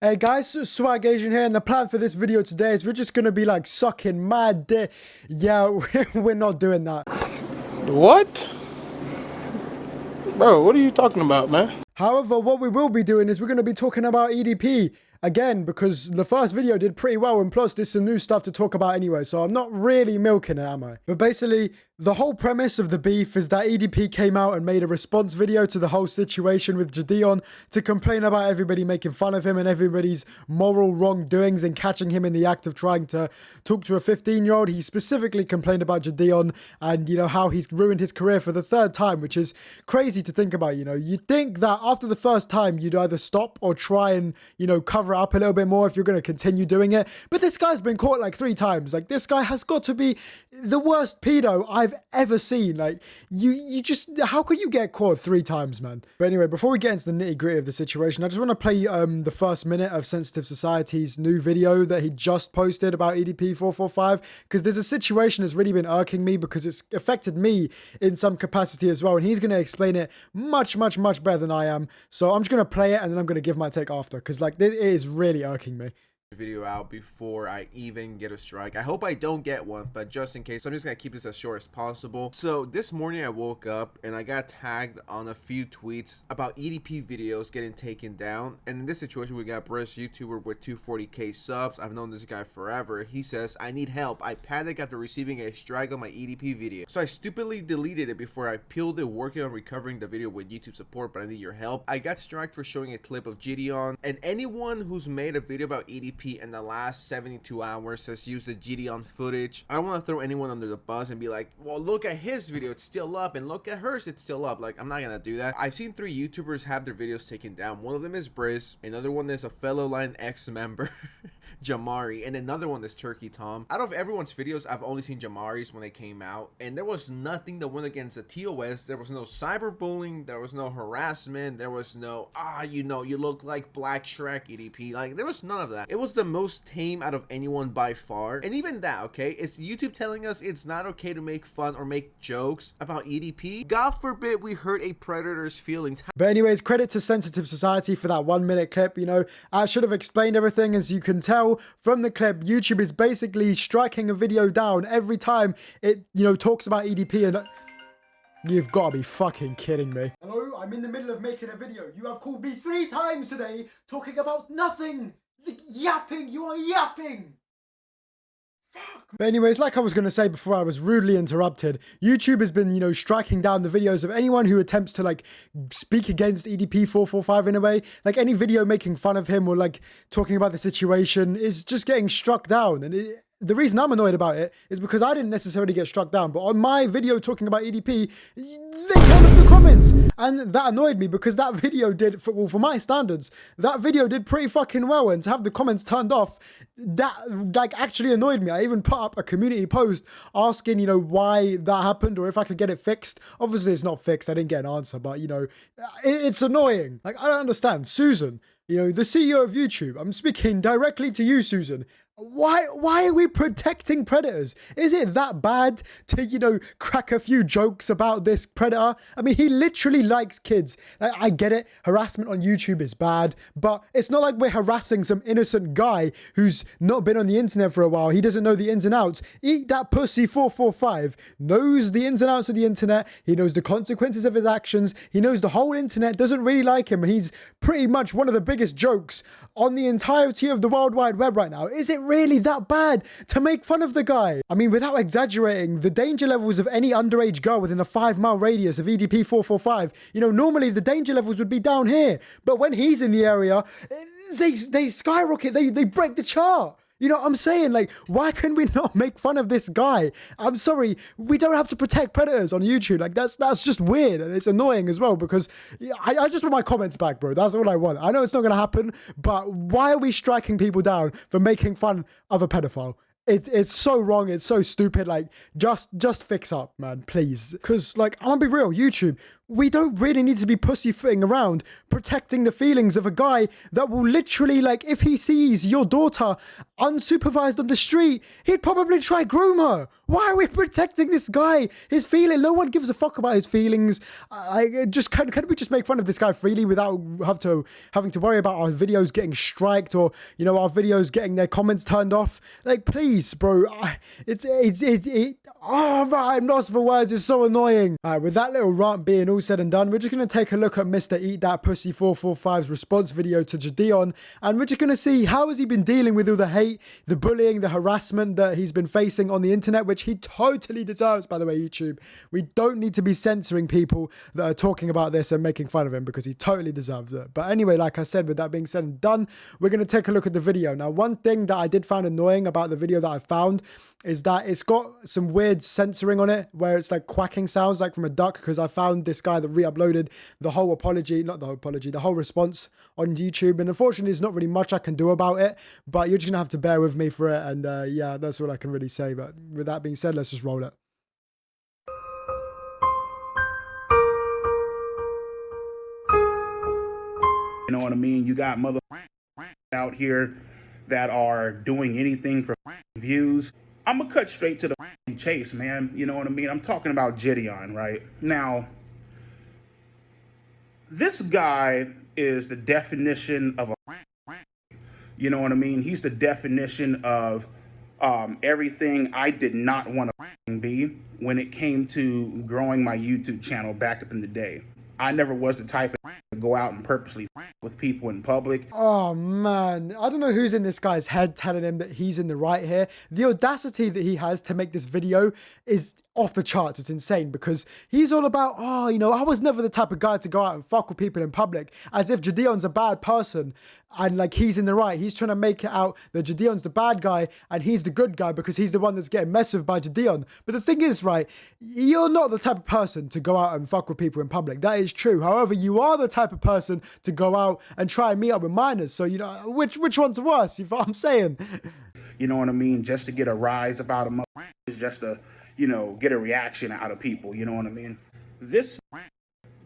Hey guys, Swag Asian here, and the plan for this video today is we're just gonna be like sucking mad dick. Yeah, we're not doing that. What? Bro, what are you talking about, man? However, what we will be doing is we're gonna be talking about EDP again, because the first video did pretty well, and plus there's some new stuff to talk about anyway, so I'm not really milking it, am I? But basically, the whole premise of the beef is that EDP came out and made a response video to the whole situation with JiDion to complain about everybody making fun of him and everybody's moral wrongdoings and catching him in the act of trying to talk to a 15-year-old. He specifically complained about JiDion and, you know, how he's ruined his career for the third time, which is crazy to think about. You know, you'd think that after the first time, you'd either stop or try and, you know, cover up a little bit more if you're going to continue doing it. But this guy's been caught like 3 times. Like, this guy has got to be the worst pedo I've ever seen. Like, you just, how could you get caught 3 times, man? But anyway, before we get into the nitty gritty of the situation, I just want to play the first minute of Sensitive Society's new video that he just posted about EDP445, because there's a situation that's really been irking me because it's affected me in some capacity as well, and he's going to explain it much better than I am. So I'm just going to play it and then I'm going to give my take after, because like it is really irking me. Video out before I even get a strike. I hope I don't get one, but just in case, I'm just gonna keep this as short as possible. So this morning I woke up and I got tagged on a few tweets about EDP videos getting taken down, and in this situation we got British YouTuber with 240k subs. I've known this guy forever. He says, I need help. I panicked after receiving a strike on my EDP video, so I stupidly deleted it before I peeled it, working on recovering the video with YouTube support, but I need your help. I got striked for showing a clip of JiDion, and anyone who's made a video about EDP in the last 72 hours has used the JiDion footage. I don't want to throw anyone under the bus and be like, well, look at his video, it's still up, and look at hers, it's still up. Like, I'm not gonna do that. I've seen 3 YouTubers have their videos taken down. One of them is Briz, another one is a fellow Line X member Jamari, and another one is Turkey Tom. Out of everyone's videos, I've only seen Jamari's when they came out, and there was nothing that went against the TOS. There was no cyberbullying, there was no harassment, there was no you know, you look like Black Shrek EDP. Like, there was none of that. It was the most tame out of anyone by far, and even that, okay, is YouTube telling us it's not okay to make fun or make jokes about EDP? God forbid we hurt a predator's feelings. But anyways, credit to Sensitive Society for that 1-minute clip. You know, I should have explained everything. As you can tell from the clip, YouTube is basically striking a video down every time it, you know, talks about EDP, and you've got to be fucking kidding me. Hello, I'm in the middle of making a video. You have called me 3 times today talking about nothing. Yapping, you are yapping. But anyways, like I was going to say before I was rudely interrupted, YouTube has been, you know, striking down the videos of anyone who attempts to like speak against EDP445 in a way. Like, any video making fun of him or like talking about the situation is just getting struck down. And the reason I'm annoyed about it is because I didn't necessarily get struck down, but on my video talking about EDP, they turned off the comments, and that annoyed me because that video did, for my standards, that video did pretty fucking well, and to have the comments turned off, that like actually annoyed me. I even put up a community post asking, you know, why that happened or if I could get it fixed. Obviously it's not fixed, I didn't get an answer, but you know, it's annoying. Like, I don't understand. Susan, you know, the CEO of YouTube, I'm speaking directly to you, Susan. Why are we protecting predators? Is it that bad to, you know, crack a few jokes about this predator? I mean, he literally likes kids. I get it, harassment on YouTube is bad, but it's not like we're harassing some innocent guy who's not been on the internet for a while. He doesn't know the ins and outs. Eat that pussy 445 knows the ins and outs of the internet. He knows the consequences of his actions. He knows the whole internet doesn't really like him. He's pretty much one of the biggest jokes on the entirety of the World Wide Web right now. Is it really that bad to make fun of the guy? I mean, without exaggerating, the danger levels of any underage girl within a 5-mile radius of EDP445, you know, normally the danger levels would be down here, but when he's in the area, they skyrocket, they break the chart. You know what I'm saying? Like, why can we not make fun of this guy? I'm sorry, we don't have to protect predators on YouTube. Like, that's just weird, and it's annoying as well, because I just want my comments back, bro. That's all I want. I know it's not going to happen, but why are we striking people down for making fun of a pedophile? It's so wrong, it's so stupid. Like, just fix up, man, please. Because, like, I'm gonna be real, YouTube, we don't really need to be pussyfooting around protecting the feelings of a guy that will literally, like, if he sees your daughter unsupervised on the street, he'd probably try groom her. Why are we protecting this guy? His feeling, no one gives a fuck about his feelings. Can we just make fun of this guy freely without having to worry about our videos getting striked or, you know, our videos getting their comments turned off? Like, please, bro. I'm lost for words. It's so annoying. All right, with that little rant being all said and done, we're just going to take a look at Mr. Eat That Pussy 445's response video to JiDion, and we're just going to see how has he been dealing with all the hate, the bullying, the harassment that he's been facing on the internet, which he totally deserves, by the way, YouTube. We don't need to be censoring people that are talking about this and making fun of him because he totally deserves it. But anyway, like I said, with that being said and done, we're going to take a look at the video. Now, one thing that I did find annoying about the video that I found is that it's got some weird censoring on it where it's like quacking sounds like from a duck, because I found this guy that re-uploaded the whole the whole response on YouTube, and unfortunately there's not really much I can do about it, but you're just gonna have to bear with me for it, and yeah, that's all I can really say. But with that being said, let's just roll it. You know what I mean? You got mother out here that are doing anything for views. I'm gonna cut straight to the chase, man. You know what I mean? I'm talking about JiDion, right? Now, this guy is the definition of a, you know what I mean? He's the definition of everything I did not want to be when it came to growing my YouTube channel back up in the day. I never was the type to go out and purposely with people in public. Oh man, I don't know who's in this guy's head telling him that he's in the right here. The audacity that he has to make this video is off the charts. It's insane, because he's all about, oh, you know, I was never the type of guy to go out and fuck with people in public, as if JiDion's a bad person and like he's in the right. He's trying to make it out that JiDion's the bad guy and he's the good guy because he's the one that's getting messed with by JiDion. But the thing is, right, you're not the type of person to go out and fuck with people in public. That is true. However, you are the type of person to go out and try and meet up with minors. So, you know, which one's worse? You know what I'm saying? You know what I mean? Just to get a rise about him, is just to, you know, get a reaction out of people. You know what I mean? This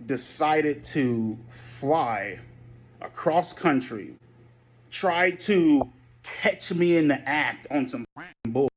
decided to fly across country, try to catch me in the act on some bull.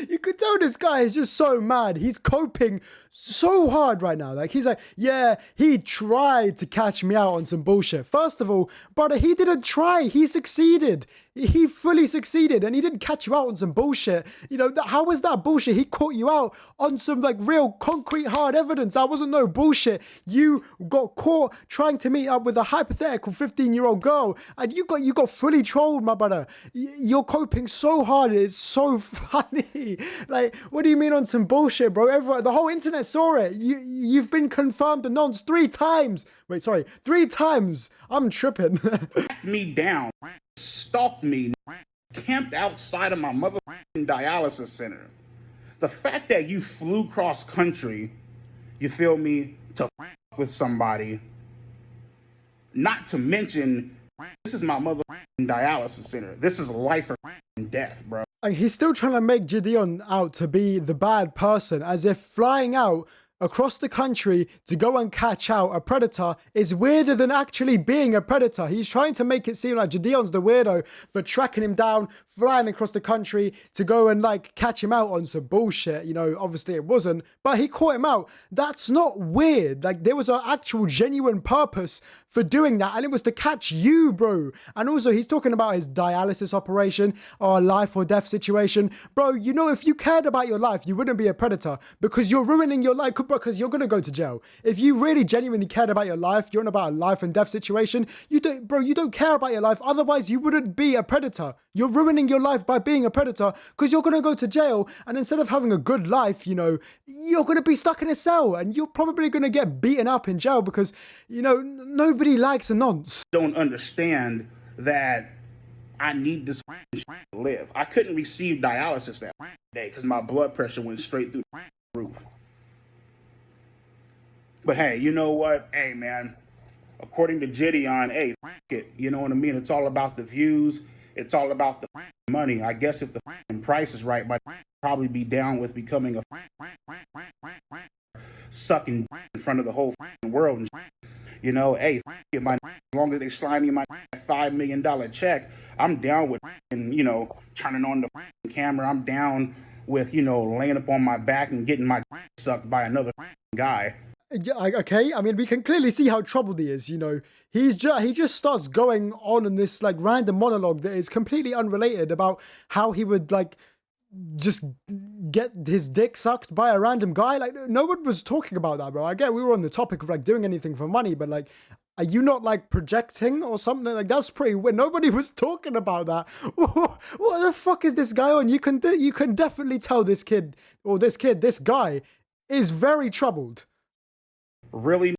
You could tell this guy is just so mad. He's coping so hard right now. Like, he's like, yeah, he tried to catch me out on some bullshit. First of all, brother, he didn't try. He succeeded. He fully succeeded, and he didn't catch you out on some bullshit. You know, how was that bullshit? He caught you out on some like real concrete hard evidence. That wasn't no bullshit. You got caught trying to meet up with a hypothetical 15-year-old girl, and you got fully trolled, my brother. You're coping so hard. It's so funny. Like, what do you mean on some bullshit, bro? Everyone, the whole internet saw it. You've been confirmed and nonce 3 times. Wait, sorry, 3 times. I'm tripping. Me down, stalked me, camped outside of my mother dialysis center. The fact that you flew cross country, you feel me, to with somebody, not to mention, this is my mother dialysis center. This is life or death, bro. And he's still trying to make JiDion out to be the bad person, as if flying out across the country to go and catch out a predator is weirder than actually being a predator. He's trying to make it seem like JiDion's the weirdo for tracking him down, flying across the country to go and like catch him out on some bullshit. You know, obviously it wasn't, but he caught him out. That's not weird. Like, there was an actual genuine purpose for doing that, and it was to catch you, bro. And also, he's talking about his dialysis operation or a life or death situation. Bro, you know, if you cared about your life, you wouldn't be a predator, because you're ruining your life, because you're gonna go to jail. If you really genuinely cared about your life, you're on about a life and death situation, you don't care about your life, otherwise you wouldn't be a predator. You're ruining your life by being a predator because you're gonna go to jail, and instead of having a good life, you know, you're gonna be stuck in a cell, and you're probably gonna get beaten up in jail because, you know, nobody likes a nonce. Don't understand that I need this to live. I couldn't receive dialysis that day because my blood pressure went straight through the roof. But hey, you know what? Hey, man, according to JiDion, hey, it, you know what I mean? It's all about the views. It's all about the money. I guess if the price is right, I'd probably be down with becoming a sucking in front of the whole world. And you know, hey, as long as they slide me my $5 million check, I'm down with, you know, turning on the camera. I'm down with, you know, laying up on my back and getting my sucked by another guy. Yeah, okay, I mean, we can clearly see how troubled he is, you know. He just starts going on in this like random monologue that is completely unrelated about how he would like just get his dick sucked by a random guy. Like, no one was talking about that, bro. I get we were on the topic of like doing anything for money, but like, are you not like projecting or something? Like, that's pretty weird. Nobody was talking about that. What the fuck is this guy on? You can definitely tell this guy is very troubled. Really,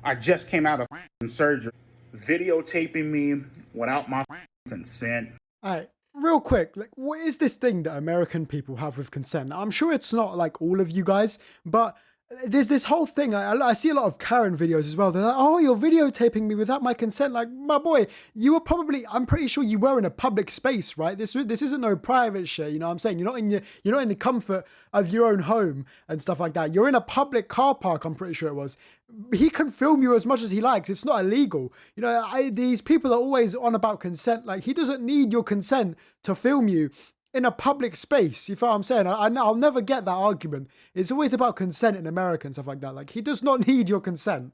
I just came out of surgery, videotaping me without my consent. All right, real quick, like, what is this thing that American people have with consent? Now, I'm sure it's not like all of you guys, but there's this whole thing. I see a lot of Karen videos as well. They're like, oh, you're videotaping me without my consent. Like, my boy, you were probably, I'm pretty sure you were in a public space, right? This isn't no private shit, you know what I'm saying? You're not in the comfort of your own home and stuff like that. You're in a public car park, I'm pretty sure it was. He can film you as much as he likes. It's not illegal. You know, these people are always on about consent. Like, he doesn't need your consent to film you in a public space. You feel what I'm saying? I'll never get that argument. It's always about consent in America and stuff like that. Like, he does not need your consent.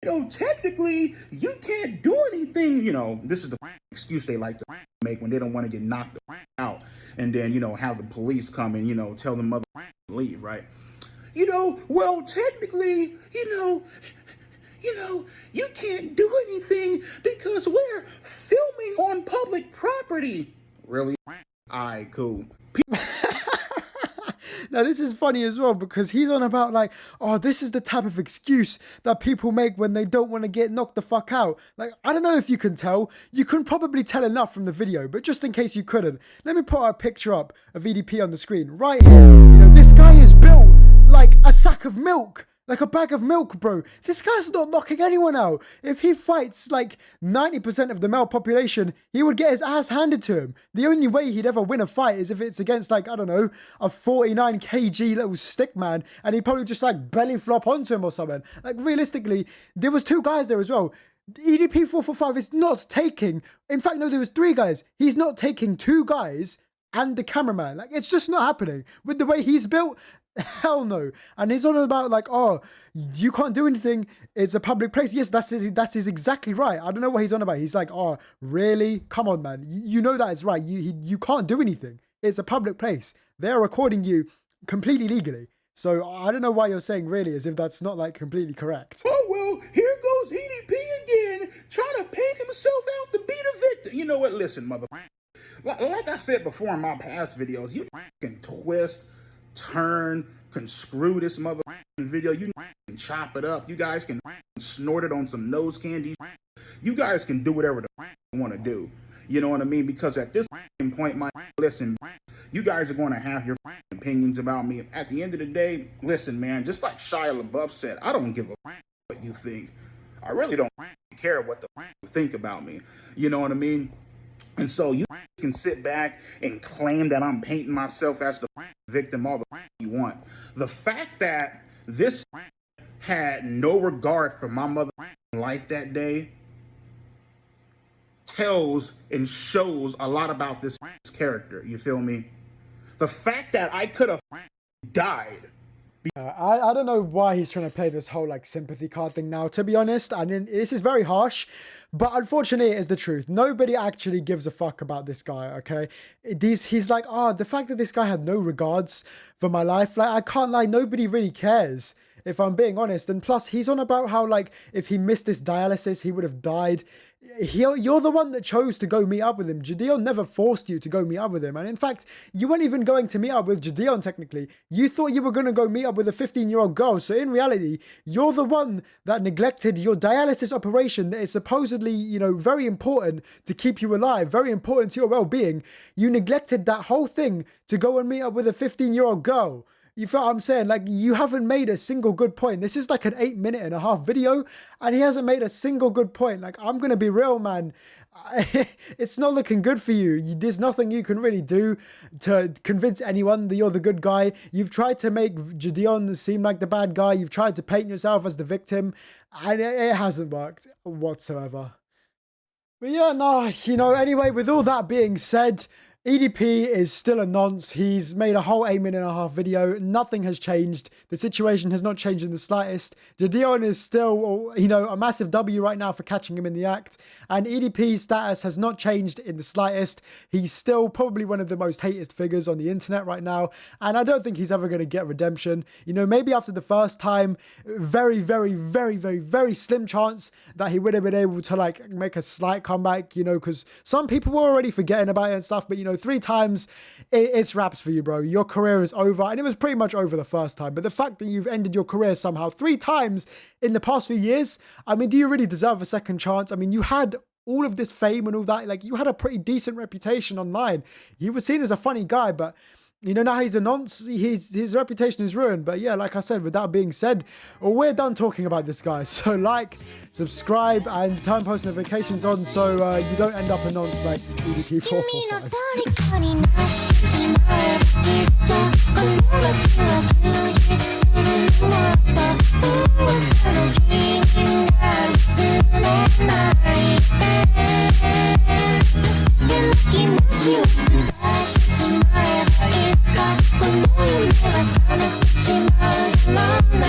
You know, technically, you can't do anything. You know, this is the excuse they like to make when they don't want to get knocked out. And then, you know, have the police come and, you know, tell the mother to leave, right? You know, well, technically, you know, you can't do anything because we're filming on public property. Really? Alright, cool. Now, this is funny as well because he's on about like, oh, this is the type of excuse that people make when they don't want to get knocked the fuck out. Like, I don't know if you can tell. You can probably tell enough from the video, but just in case you couldn't, let me put a picture up of EDP on the screen right here. You know, this guy is built like a sack of milk. Like a bag of milk, bro. This guy's not knocking anyone out. If he fights like 90% of the male population, he would get his ass handed to him. The only way he'd ever win a fight is if it's against like, I don't know, a 49 kg little stick man, and he'd probably just like belly flop onto him or something. Like, realistically, there was 2 guys there as well. EDP445 is not taking, in fact, no, there was 3 guys. He's not taking 2 guys and the cameraman. Like, it's just not happening. With the way he's built, hell no. And he's on about like, oh, you can't do anything. It's a public place. Yes, that's exactly right. I don't know what he's on about. He's like, oh, really? Come on, man. You know that is right. You can't do anything. It's a public place. They're recording you completely legally. So I don't know why you're saying really as if that's not like completely correct. Oh, well, here goes EDP again, trying to paint himself out to be the victim. You know what? Listen, mother. Like I said before in my past videos, you can twist, turn, can screw this mother video. You can chop it up. You guys can snort it on some nose candy. You guys can do whatever the you want to do. You know what I mean? Because at this point, listen, you guys are going to have your opinions about me. At the end of the day, listen, man, just like Shia LaBeouf said, I don't give a what you think. I really don't care what the you think about me. You know what I mean? And so you can sit back and claim that I'm painting myself as the victim all the you want. The fact that this had no regard for my mother's life that day tells and shows a lot about this character. You feel me? The fact that I could have died. I don't know why he's trying to play this whole like sympathy card thing now, to be honest. I mean, this is very harsh, but unfortunately it is the truth. Nobody actually gives a fuck about this guy, okay? He's like, oh, the fact that this guy had no regards for my life, like, I can't lie, nobody really cares, if I'm being honest. And plus, he's on about how, like, if he missed this dialysis, he would have died. You're the one that chose to go meet up with him. JiDion never forced you to go meet up with him. And in fact, you weren't even going to meet up with JiDion, technically. You thought you were going to go meet up with a 15-year-old girl. So in reality, you're the one that neglected your dialysis operation that is supposedly, you know, very important to keep you alive, very important to your well-being. You neglected that whole thing to go and meet up with a 15-year-old girl. You feel what I'm saying? Like, you haven't made a single good point. This is like an 8.5-minute video, and he hasn't made a single good point. Like, I'm going to be real, man. It's not looking good for you. There's nothing you can really do to convince anyone that you're the good guy. You've tried to make JiDion seem like the bad guy. You've tried to paint yourself as the victim, and it hasn't worked whatsoever. But yeah, no, you know, anyway, with all that being said, EDP is still a nonce. He's made a whole 8.5-minute video. Nothing has changed. The situation has not changed in the slightest. JiDion is still, you know, a massive W right now for catching him in the act. And EDP's status has not changed in the slightest. He's still probably one of the most hated figures on the internet right now. And I don't think he's ever going to get redemption. You know, maybe after the first time, very, very, very, very, very slim chance that he would have been able to like make a slight comeback, you know, because some people were already forgetting about it and stuff. But, you know, 3 times, it's wraps for you, bro. Your career is over, and it was pretty much over the first time. But the fact that you've ended your career somehow 3 times in the past few years, I mean, do you really deserve a second chance? I mean, you had all of this fame and all that. Like, you had a pretty decent reputation online. You were seen as a funny guy, but you know, now he's a nonce, his reputation is ruined. But yeah, like I said, with that being said, we're done talking about this guy. So like, subscribe, and turn post notifications on so you don't end up a nonce like EDP445.